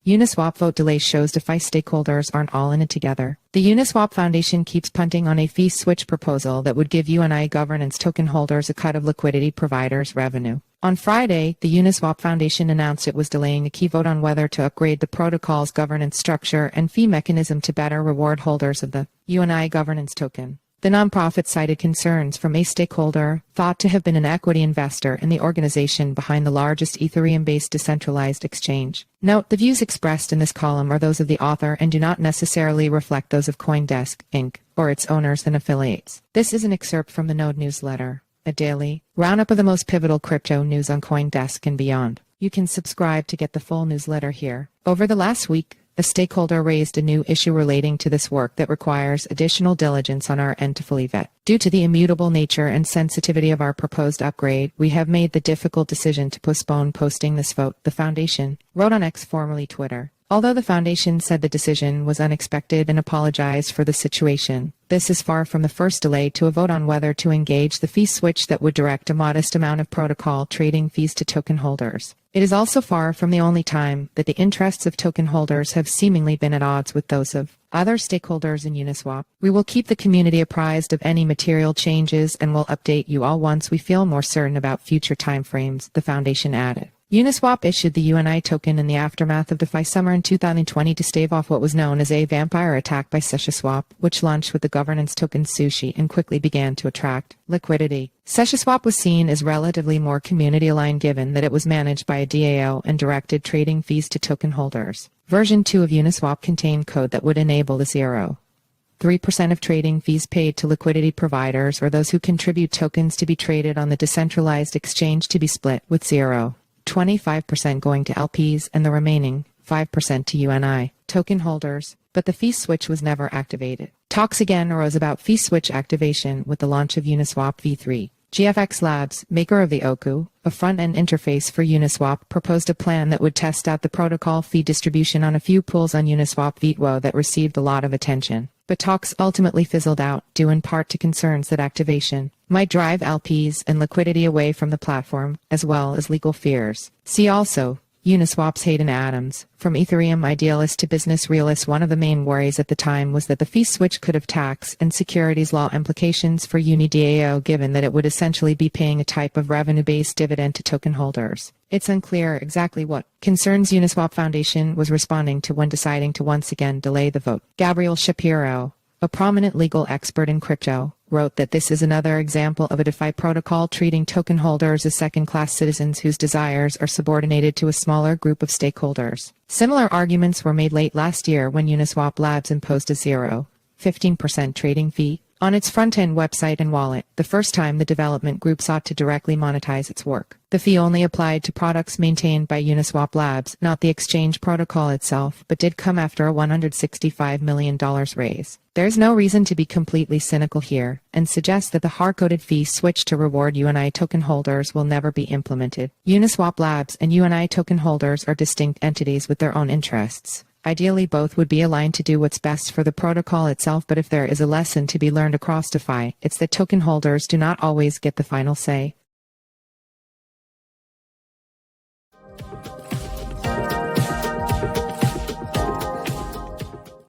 Uniswap vote delay shows DeFi stakeholders aren't all in it together. The Uniswap Foundation keeps punting on a fee switch proposal that would give UNI governance token holders a cut of liquidity providers' revenue. On Friday, the Uniswap Foundation announced it was delaying a key vote on whether to upgrade the protocol's governance structure and fee mechanism to better reward holders of the UNI governance token. The nonprofit cited concerns from a stakeholder thought to have been an equity investor in the organization behind the largest Ethereum-based decentralized exchange. Note, the views expressed in this column are those of the author and do not necessarily reflect those of CoinDesk, Inc., or its owners and affiliates. This is an excerpt from the Node newsletter, a daily roundup of the most pivotal crypto news on CoinDesk and beyond. You can subscribe to get the full newsletter here. Over the last week, a stakeholder raised a new issue relating to this work that requires additional diligence on our end to fully vet. Due to the immutable nature and sensitivity of our proposed upgrade, we have made the difficult decision to postpone posting this vote, the Foundation wrote on X, formerly Twitter. Although the Foundation said the decision was unexpected and apologized for the situation, this is far from the first delay to a vote on whether to engage the fee switch that would direct a modest amount of protocol trading fees to token holders. It is also far from the only time that the interests of token holders have seemingly been at odds with those of other stakeholders in Uniswap. We will keep the community apprised of any material changes and will update you all once we feel more certain about future timeframes, the Foundation added. Uniswap issued the UNI token in the aftermath of DeFi summer in 2020 to stave off what was known as a vampire attack by SushiSwap, which launched with the governance token Sushi and quickly began to attract liquidity. SushiSwap was seen as relatively more community-aligned given that it was managed by a DAO and directed trading fees to token holders. Version 2 of Uniswap contained code that would enable the 0.3% of trading fees paid to liquidity providers or those who contribute tokens to be traded on the decentralized exchange to be split, with 0.25% going to LPs and the remaining 5% to UNI token holders, but the fee switch was never activated. Talks again arose about fee switch activation with the launch of Uniswap v3. GFX Labs, maker of the Oku, a front-end interface for Uniswap, proposed a plan that would test out the protocol fee distribution on a few pools on Uniswap v2 that received a lot of attention. But talks ultimately fizzled out, due in part to concerns that activation might drive LPs and liquidity away from the platform, as well as legal fears. See also, Uniswap's Hayden Adams. From Ethereum idealist to business realist, one of the main worries at the time was that the fee switch could have tax and securities law implications for UniDAO, given that it would essentially be paying a type of revenue-based dividend to token holders. It's unclear exactly what concerns Uniswap Foundation was responding to when deciding to once again delay the vote. Gabriel Shapiro, a prominent legal expert in crypto, wrote that this is another example of a DeFi protocol treating token holders as second-class citizens whose desires are subordinated to a smaller group of stakeholders. Similar arguments were made late last year when Uniswap Labs imposed a 0.15% trading fee on its front-end website and wallet, the first time the development group sought to directly monetize its work. The fee only applied to products maintained by Uniswap Labs, not the exchange protocol itself, but did come after a $165 million raise. There's no reason to be completely cynical here, and suggest that the hard-coded fee switch to reward UNI token holders will never be implemented. Uniswap Labs and UNI token holders are distinct entities with their own interests. Ideally, both would be aligned to do what's best for the protocol itself, but if there is a lesson to be learned across DeFi, it's that token holders do not always get the final say.